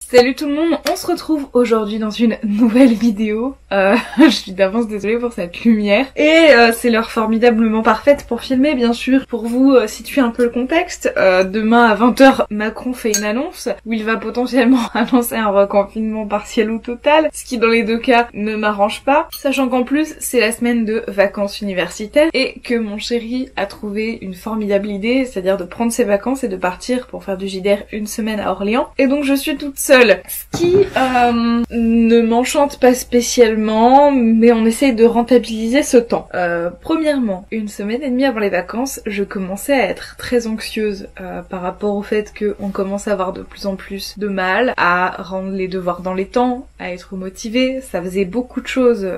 Salut tout le monde, on se retrouve aujourd'hui dans une nouvelle vidéo. Je suis d'avance désolée pour cette lumière. Et c'est l'heure formidablement parfaite pour filmer, bien sûr. Pour vous situer un peu le contexte, demain à 20h, Macron fait une annonce où il va potentiellement annoncer un reconfinement partiel ou total, ce qui dans les deux cas ne m'arrange pas, sachant qu'en plus c'est la semaine de vacances universitaires et que mon chéri a trouvé une formidable idée, c'est-à-dire de prendre ses vacances et de partir pour faire du JDR une semaine à Orléans. Et donc je suis toute seule. Ce qui ne m'enchante pas spécialement, mais on essaye de rentabiliser ce temps. Premièrement, une semaine et demie avant les vacances, je commençais à être très anxieuse par rapport au fait qu'on commence à avoir de plus en plus de mal à rendre les devoirs dans les temps, à être motivée. Ça faisait beaucoup de choses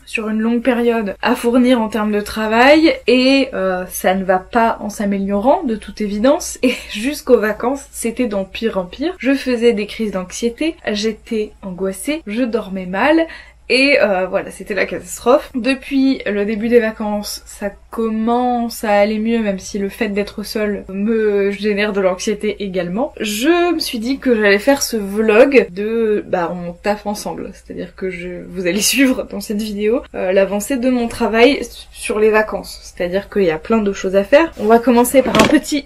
sur une longue période à fournir en termes de travail et ça ne va pas en s'améliorant de toute évidence. Et jusqu'aux vacances, c'était d'en pire en pire. Je faisais des crises d'anxiété, j'étais angoissée, je dormais mal et voilà, c'était la catastrophe. Depuis le début des vacances, ça commence à aller mieux, même si le fait d'être seule me génère de l'anxiété également. Je me suis dit que j'allais faire ce vlog de on taffe ensemble, c'est-à-dire que vous allez suivre dans cette vidéo l'avancée de mon travail sur les vacances, c'est-à-dire qu'il y a plein de choses à faire. On va commencer par un petit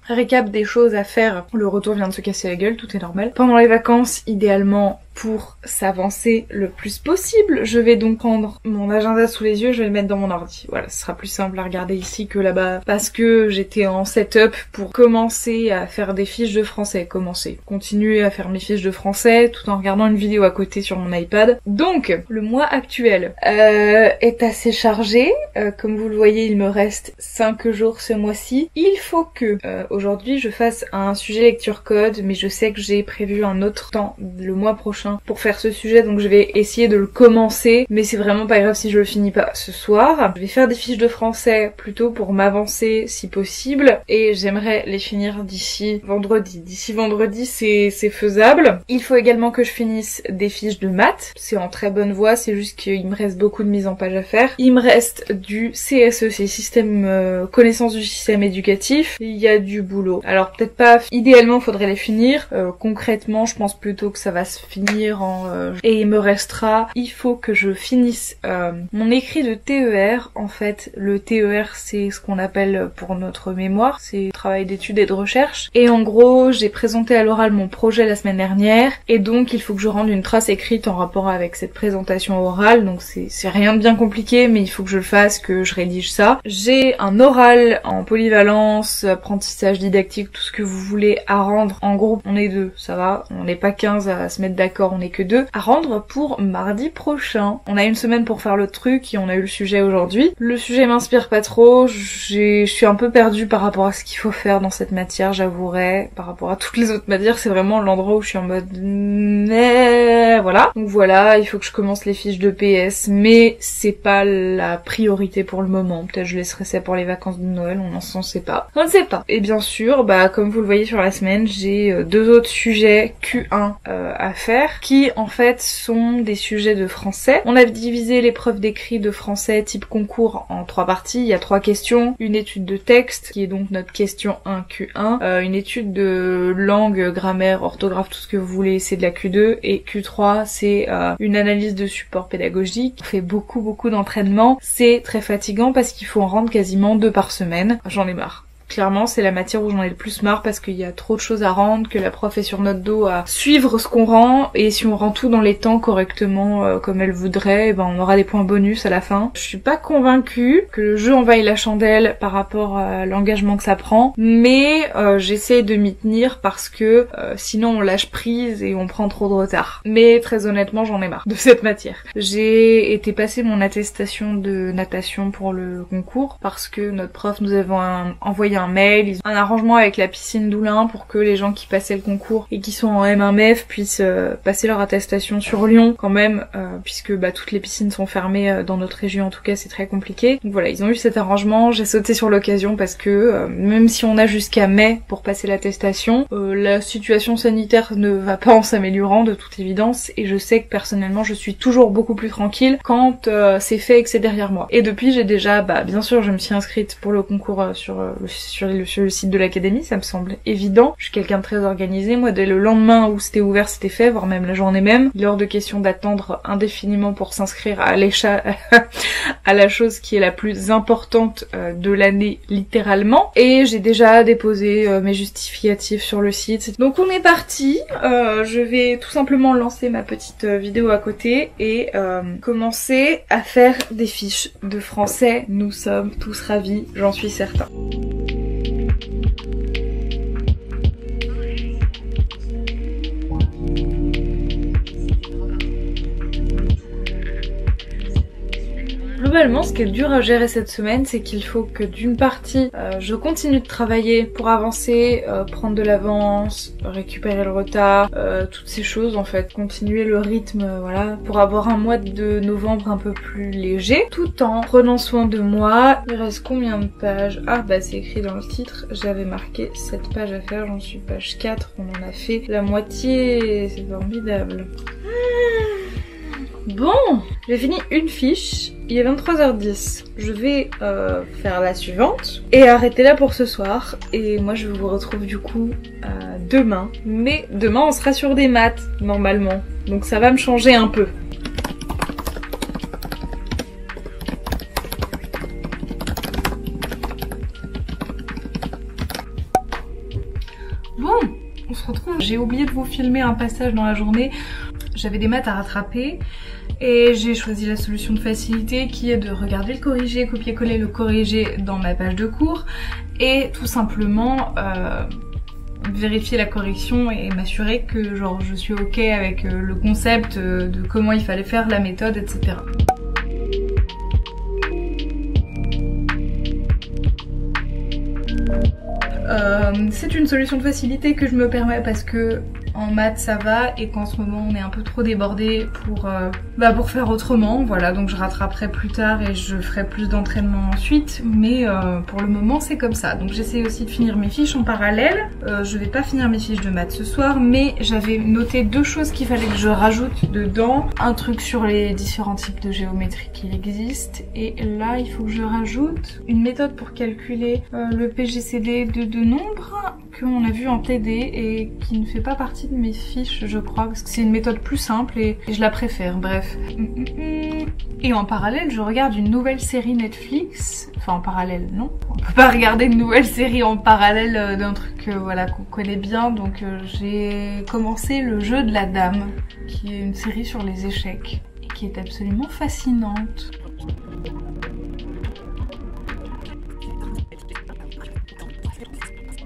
récap des choses à faire. Le retour vient de se casser la gueule, tout est normal. Pendant les vacances, idéalement, pour s'avancer le plus possible, je vais donc prendre mon agenda sous les yeux, je vais le mettre dans mon ordi. Voilà, ce sera plus simple à regarder ici que là-bas, parce que j'étais en setup pour commencer à faire des fiches de français. Continuer à faire mes fiches de français, tout en regardant une vidéo à côté sur mon iPad. Donc, le mois actuel est assez chargé. Comme vous le voyez, il me reste 5 jours ce mois-ci. Il faut que aujourd'hui je fasse un sujet lecture code, mais je sais que j'ai prévu un autre temps le mois prochain pour faire ce sujet, donc je vais essayer de le commencer, mais c'est vraiment pas grave si je le finis pas ce soir. Je vais faire des fiches de français plutôt pour m'avancer si possible, et j'aimerais les finir d'ici vendredi. D'ici vendredi, c'est faisable. Il faut également que je finisse des fiches de maths, c'est en très bonne voie, c'est juste qu'il me reste beaucoup de mise en page à faire. Il me reste du CSE, c'est système connaissance du système éducatif. Il y a du boulot. Alors peut-être pas, idéalement faudrait les finir. Concrètement, je pense plutôt que ça va se finir et il me restera, il faut que je finisse mon écrit de TER. En fait, le TER, c'est ce qu'on appelle pour notre mémoire, c'est travail d'études et de recherche. Et en gros, j'ai présenté à l'oral mon projet la semaine dernière, et donc il faut que je rende une trace écrite en rapport avec cette présentation orale. Donc c'est rien de bien compliqué, mais il faut que je le fasse, que je rédige ça. J'ai un oral en polyvalence, apprentissage didactique, tout ce que vous voulez à rendre. En groupe, on est 2, ça va, on n'est pas 15 à se mettre d'accord, on est que 2, à rendre pour mardi prochain. On a une semaine pour faire le truc et on a eu le sujet aujourd'hui. Le sujet m'inspire pas trop, je suis un peu perdue par rapport à ce qu'il faut faire dans cette matière, j'avouerai. Par rapport à toutes les autres matières, c'est vraiment l'endroit où je suis en mode voilà. Donc voilà, il faut que je commence les fiches de PS, mais c'est pas la priorité pour le moment. Peut-être je laisserai ça pour les vacances de Noël, on n'en sait pas. On ne sait pas. Et bien sûr, comme vous le voyez sur la semaine, j'ai 2 autres sujets Q1 à faire, qui en fait sont des sujets de français. On a divisé l'épreuve d'écrit de français type concours en 3 parties. Il y a 3 questions, une étude de texte qui est donc notre question 1 Q1, une étude de langue, grammaire, orthographe, tout ce que vous voulez, c'est de la Q2, et Q3 c'est une analyse de support pédagogique. On fait beaucoup d'entraînement, c'est très fatigant parce qu'il faut en rendre quasiment 2 par semaine. J'en ai marre. Clairement, c'est la matière où j'en ai le plus marre parce qu'il y a trop de choses à rendre, que la prof est sur notre dos à suivre ce qu'on rend, et si on rend tout dans les temps correctement comme elle voudrait, on aura des points bonus à la fin. Je suis pas convaincue que le jeu envahit la chandelle par rapport à l'engagement que ça prend, mais j'essaie de m'y tenir parce que sinon on lâche prise et on prend trop de retard. Mais très honnêtement, j'en ai marre de cette matière. J'ai été passer mon attestation de natation pour le concours parce que notre prof nous avait envoyé un mail, ils ont un arrangement avec la piscine d'Oulin pour que les gens qui passaient le concours et qui sont en M1MEF puissent passer leur attestation sur Lyon quand même, puisque toutes les piscines sont fermées dans notre région, en tout cas c'est très compliqué. Donc voilà, ils ont eu cet arrangement, j'ai sauté sur l'occasion parce que même si on a jusqu'à mai pour passer l'attestation, la situation sanitaire ne va pas en s'améliorant de toute évidence, et je sais que personnellement je suis toujours beaucoup plus tranquille quand c'est fait et que c'est derrière moi. Et depuis j'ai déjà, bien sûr je me suis inscrite pour le concours sur le sur le site de l'académie, ça me semble évident. Je suis quelqu'un de très organisé, moi dès le lendemain où c'était ouvert c'était fait, voire même la journée même. Il est hors de question d'attendre indéfiniment pour s'inscrire à à la chose qui est la plus importante de l'année littéralement. Et j'ai déjà déposé mes justificatifs sur le site. Donc on est parti, je vais tout simplement lancer ma petite vidéo à côté et commencer à faire des fiches de français. Nous sommes tous ravis, j'en suis certain. Globalement, ce qui est dur à gérer cette semaine, c'est qu'il faut que d'une partie, je continue de travailler pour avancer, prendre de l'avance, récupérer le retard, toutes ces choses en fait, continuer le rythme, voilà, pour avoir un mois de novembre un peu plus léger, tout en prenant soin de moi. Il reste combien de pages? Ah bah c'est écrit dans le titre, j'avais marqué 7 pages à faire, j'en suis page 4, on en a fait la moitié, c'est formidable. Bon, j'ai fini une fiche, il est 23h10. Je vais faire la suivante et arrêter là pour ce soir. Et moi je vous retrouve du coup demain. Mais demain on sera sur des maths normalement. Donc ça va me changer un peu. Bon, on se retrouve. J'ai oublié de vous filmer un passage dans la journée. J'avais des maths à rattraper et j'ai choisi la solution de facilité qui est de regarder le corrigé, copier-coller le corrigé dans ma page de cours et tout simplement vérifier la correction et m'assurer que genre je suis ok avec le concept de comment il fallait faire la méthode, etc. C'est une solution de facilité que je me permets parce que en maths ça va et qu'en ce moment on est un peu trop débordé pour faire autrement, voilà, donc je rattraperai plus tard et je ferai plus d'entraînement ensuite, mais pour le moment c'est comme ça. Donc j'essaie aussi de finir mes fiches en parallèle. Je vais pas finir mes fiches de maths ce soir, mais j'avais noté 2 choses qu'il fallait que je rajoute dedans. Un truc sur les différents types de géométrie qui existent, et là il faut que je rajoute une méthode pour calculer le PGCD de 2 nombres qu'on a vu en TD et qui ne fait pas partie de mes fiches je crois, parce que c'est une méthode plus simple et je la préfère, bref. Et en parallèle je regarde une nouvelle série Netflix, enfin en parallèle non, on peut pas regarder une nouvelle série en parallèle d'un truc voilà qu'on connaît bien, donc j'ai commencé Le Jeu de la Dame, qui est une série sur les échecs et qui est absolument fascinante.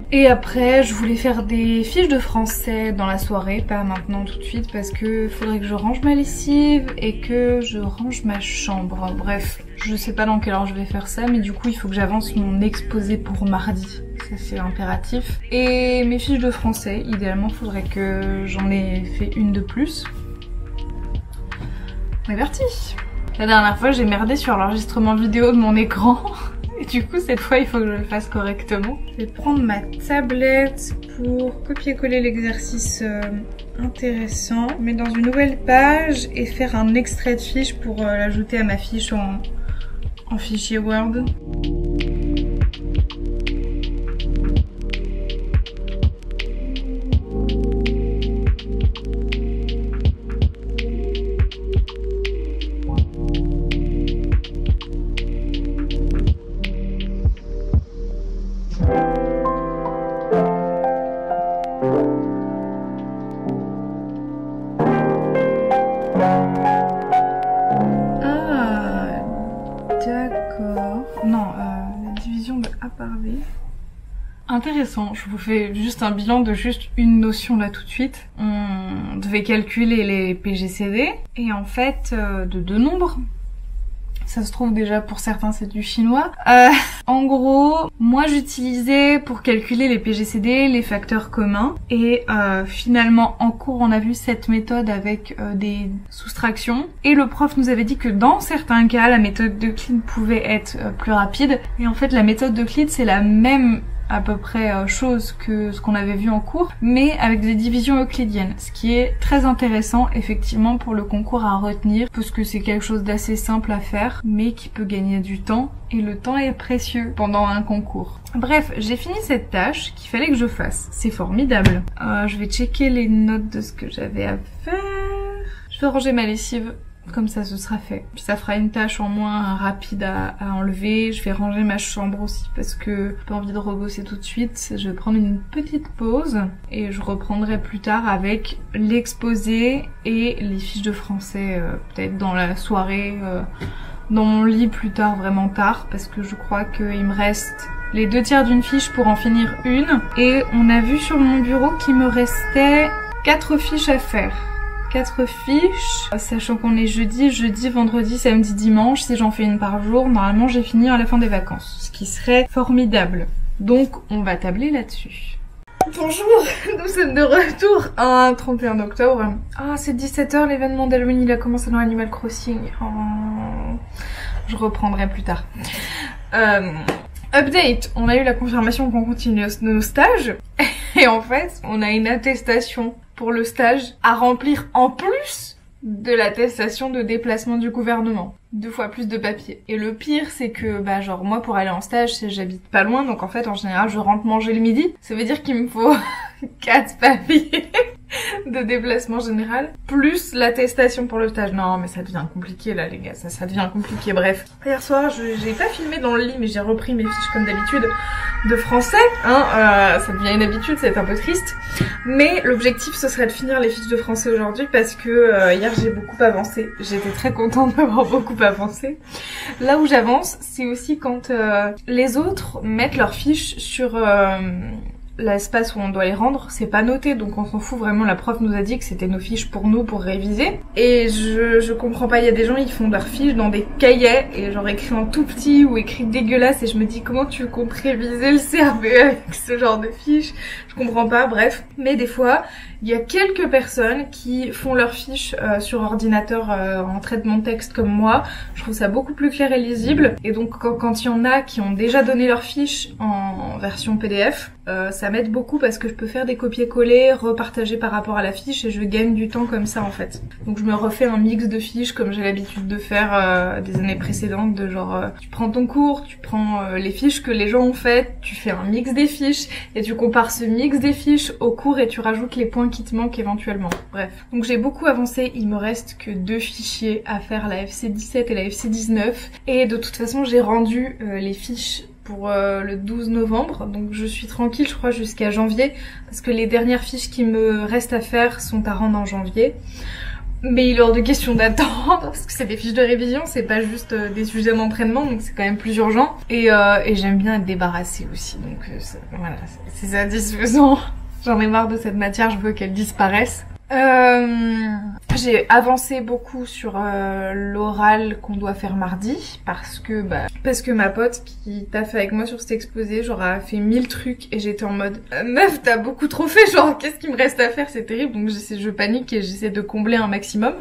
Et après, je voulais faire des fiches de français dans la soirée, pas maintenant tout de suite, parce que faudrait que je range ma lessive et que je range ma chambre. Bref, je sais pas dans quelle heure je vais faire ça, mais du coup il faut que j'avance mon exposé pour mardi. Ça c'est impératif. Et mes fiches de français, idéalement faudrait que j'en ai fait une de plus. On est parti. La dernière fois j'ai merdé sur l'enregistrement vidéo de mon écran. Et du coup cette fois il faut que je le fasse correctement. Je vais prendre ma tablette pour copier-coller l'exercice intéressant, mettre dans une nouvelle page et faire un extrait de fiche pour l'ajouter à ma fiche en fichier Word. Intéressant, je vous fais juste un bilan de juste une notion là tout de suite. On devait calculer les PGCD et en fait de 2 nombres. Ça se trouve déjà pour certains c'est du chinois. En gros, moi j'utilisais pour calculer les PGCD les facteurs communs et finalement en cours on a vu cette méthode avec des soustractions et le prof nous avait dit que dans certains cas la méthode d'Euclide pouvait être plus rapide et en fait la méthode d'Euclide c'est la même à peu près chose que ce qu'on avait vu en cours, mais avec des divisions euclidiennes, ce qui est très intéressant effectivement pour le concours à retenir, parce que c'est quelque chose d'assez simple à faire, mais qui peut gagner du temps, et le temps est précieux pendant un concours. Bref, j'ai fini cette tâche qu'il fallait que je fasse. C'est formidable. Je vais checker les notes de ce que j'avais à faire. Je vais ranger ma lessive. Comme ça, ce sera fait. Puis ça fera une tâche en moins rapide à enlever. Je vais ranger ma chambre aussi parce que j'ai pas envie de rebosser tout de suite. Je vais prendre une petite pause et je reprendrai plus tard avec l'exposé et les fiches de français peut-être dans la soirée, dans mon lit plus tard, vraiment tard, parce que je crois qu'il me reste les 2/3 d'une fiche pour en finir une. Et on a vu sur mon bureau qu'il me restait 4 fiches à faire. 4 fiches, sachant qu'on est jeudi, vendredi, samedi, dimanche. Si j'en fais une par jour, normalement j'ai fini à la fin des vacances, ce qui serait formidable. Donc on va tabler là-dessus. Bonjour, nous sommes de retour un 31 octobre. Ah, c'est 17h, l'événement d'Halloween il a commencé dans Animal Crossing. Oh, je reprendrai plus tard. Update, on a eu la confirmation qu'on continue nos stages et en fait on a une attestation pour le stage à remplir en plus de l'attestation de déplacement du gouvernement. 2 fois plus de papier. Et le pire c'est que genre moi pour aller en stage j'habite pas loin, donc en fait en général je rentre manger le midi. Ça veut dire qu'il me faut 4 papiers de déplacement général, plus l'attestation pour le stage. Non mais ça devient compliqué là les gars, ça devient compliqué. Bref, hier soir j'ai pas filmé dans le lit mais j'ai repris mes fiches comme d'habitude de français, ça devient une habitude, c'est un peu triste, mais l'objectif ce serait de finir les fiches de français aujourd'hui parce que hier j'ai beaucoup avancé, j'étais très contente d'avoir beaucoup avancé. Là où j'avance c'est aussi quand les autres mettent leurs fiches sur l'espace où on doit les rendre, c'est pas noté, donc on s'en fout vraiment. La prof nous a dit que c'était nos fiches pour nous, pour réviser. Et je comprends pas, il y a des gens, ils font leurs fiches dans des cahiers, et genre écrit en tout petit ou écrit dégueulasse, et je me dis comment tu comptes réviser le CRB avec ce genre de fiches? Je comprends pas, bref. Mais des fois, il y a quelques personnes qui font leurs fiches sur ordinateur en traitement de texte comme moi. Je trouve ça beaucoup plus clair et lisible. Et donc quand il y en a qui ont déjà donné leurs fiches en version PDF, ça m'aide beaucoup parce que je peux faire des copier-coller, repartager par rapport à la fiche et je gagne du temps comme ça en fait. Donc je me refais un mix de fiches comme j'ai l'habitude de faire des années précédentes, de genre tu prends ton cours, tu prends les fiches que les gens ont faites, tu fais un mix des fiches et tu compares ce mix des fiches au cours et tu rajoutes les points qui te manquent éventuellement. Bref. Donc j'ai beaucoup avancé, il me reste que 2 fichiers à faire, la FC17 et la FC19 et de toute façon j'ai rendu les fiches pour le 12 novembre, donc je suis tranquille je crois jusqu'à janvier parce que les dernières fiches qui me restent à faire sont à rendre en janvier. Mais il est hors de question d'attendre parce que c'est des fiches de révision, c'est pas juste des sujets d'entraînement, donc c'est quand même plus urgent. Et j'aime bien être débarrassée aussi, donc voilà, c'est satisfaisant. J'en ai marre de cette matière, je veux qu'elle disparaisse. J'ai avancé beaucoup sur l'oral qu'on doit faire mardi parce que ma pote qui taffe avec moi sur cet exposé genre a fait 1000 trucs et j'étais en mode meuf t'as beaucoup trop fait, genre qu'est-ce qui me reste à faire, c'est terrible, donc je panique et j'essaie de combler un maximum.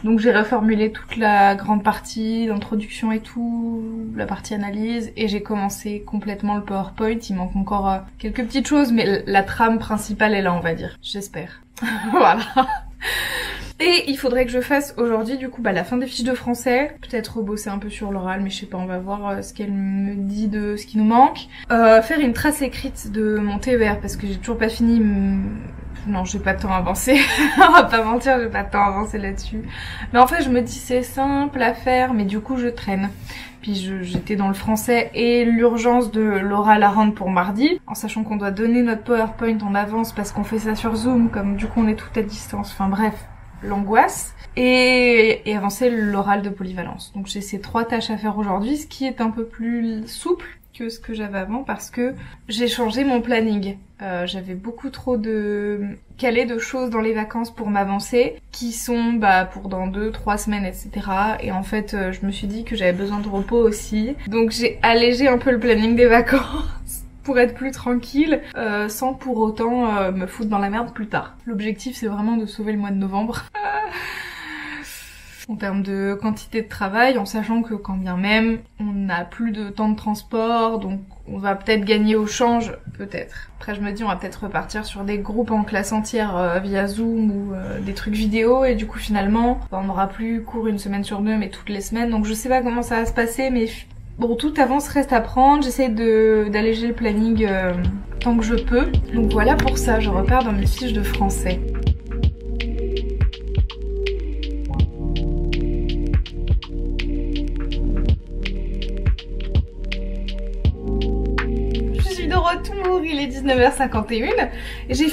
Donc j'ai reformulé toute la grande partie d'introduction et tout, la partie analyse, et j'ai commencé complètement le PowerPoint. Il manque encore quelques petites choses, mais la trame principale est là, on va dire. J'espère. Voilà. Et il faudrait que je fasse aujourd'hui du coup la fin des fiches de français, peut-être rebosser un peu sur l'oral, mais je sais pas, on va voir ce qu'elle me dit de ce qui nous manque. Faire une trace écrite de mon TER parce que j'ai toujours pas fini. Non, j'ai pas de temps avancé. On va pas mentir, j'ai pas de temps avancé là-dessus. Mais en fait, je me dis c'est simple à faire, mais du coup je traîne. Puis j'étais dans le français et l'urgence de l'oral à rendre pour mardi, en sachant qu'on doit donner notre PowerPoint en avance parce qu'on fait ça sur Zoom, comme du coup on est tout à distance. Enfin bref, l'angoisse. Et avancer l'oral de polyvalence. Donc j'ai ces 3 tâches à faire aujourd'hui, ce qui est un peu plus souple que ce que j'avais avant parce que j'ai changé mon planning. J'avais beaucoup trop calé de choses dans les vacances pour m'avancer qui sont pour dans 2-3 semaines, etc. Et en fait je me suis dit que j'avais besoin de repos aussi, donc j'ai allégé un peu le planning des vacances pour être plus tranquille sans pour autant me foutre dans la merde plus tard. L'objectif c'est vraiment de sauver le mois de novembre. en termes de quantité de travail, en sachant que quand bien même on n'a plus de temps de transport, donc on va peut-être gagner au change, peut-être. Après je me dis on va peut-être repartir sur des groupes en classe entière via Zoom ou des trucs vidéo, et du coup finalement on n'aura plus cours une semaine sur deux mais toutes les semaines, donc je sais pas comment ça va se passer, mais bon, tout avance reste à prendre, j'essaie d'alléger le planning tant que je peux. Donc voilà pour ça, je repars dans mes fiches de français. De retour, il est 19h51 et j'ai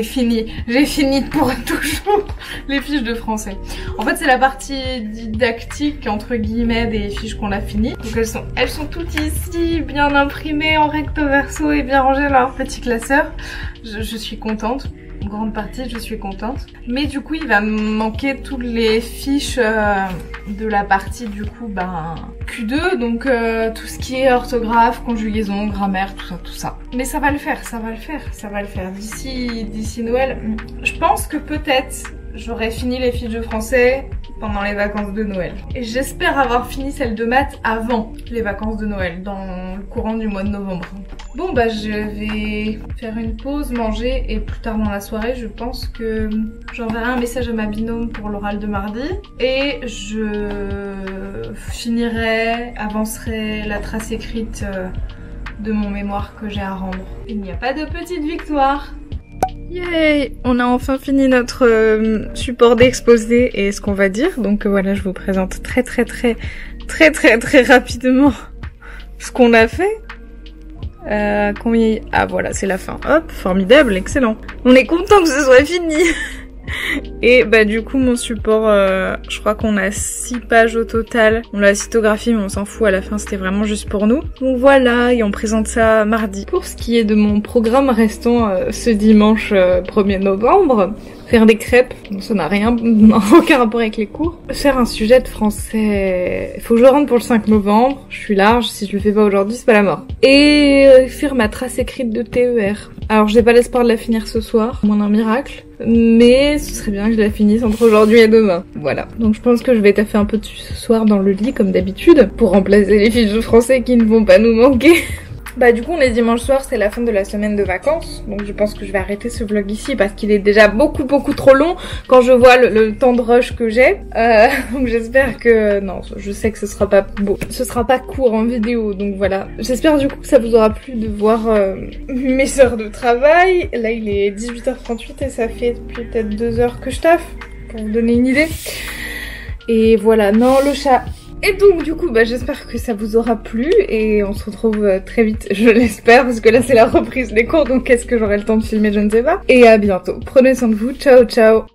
fini pour toujours les fiches de français. En fait c'est la partie didactique entre guillemets des fiches qu'on a finies. Donc elles sont toutes ici, bien imprimées en recto verso et bien rangées dans leur petit classeur. Je suis contente. En grande partie je suis contente, mais du coup il va me manquer toutes les fiches de la partie du coup Q2, donc tout ce qui est orthographe, conjugaison, grammaire, tout ça. Mais ça va le faire d'ici Noël. Je pense que peut-être j'aurai fini les fiches de français pendant les vacances de Noël. Et j'espère avoir fini celle de maths avant les vacances de Noël, dans le courant du mois de novembre. Bon je vais faire une pause, manger, et plus tard dans la soirée je pense que j'enverrai un message à ma binôme pour l'oral de mardi, et je avancerai la trace écrite de mon mémoire que j'ai à rendre. Il n'y a pas de petite victoire. Yay! On a enfin fini notre support d'exposé et ce qu'on va dire. Donc voilà, je vous présente très rapidement ce qu'on a fait. Ah voilà, c'est la fin. Hop, formidable, excellent. On est content que ce soit fini. Et du coup mon support, je crois qu'on a 6 pages au total. On l'a cytographie mais on s'en fout, à la fin c'était vraiment juste pour nous. Donc voilà, et on présente ça mardi. Pour ce qui est de mon programme restant ce dimanche 1er novembre, faire des crêpes, ça n'a aucun rapport avec les cours. Faire un sujet de français, il faut que je le rentre pour le 5 novembre, je suis large, si je le fais pas aujourd'hui c'est pas la mort. Et faire ma trace écrite de TER. Alors j'ai pas l'espoir de la finir ce soir, moins d'un miracle, mais ce serait bien que je la finisse entre aujourd'hui et demain. Voilà, donc je pense que je vais taffer un peu dessus ce soir dans le lit comme d'habitude, pour remplacer les fiches de français qui ne vont pas nous manquer. Du coup on est dimanche soir, c'est la fin de la semaine de vacances, donc je pense que je vais arrêter ce vlog ici parce qu'il est déjà beaucoup trop long quand je vois le temps de rush que j'ai. Donc j'espère que... Non, je sais que ce sera pas beau, ce sera pas court en vidéo, donc voilà. J'espère du coup que ça vous aura plu de voir mes heures de travail. Là il est 18h38 et ça fait peut-être 2 heures que je taffe, pour vous donner une idée. Et voilà, non le chat... Et donc du coup j'espère que ça vous aura plu et on se retrouve très vite, je l'espère, parce que là c'est la reprise des cours, donc est-ce que j'aurai le temps de filmer, je ne sais pas. Et à bientôt, prenez soin de vous, ciao ciao.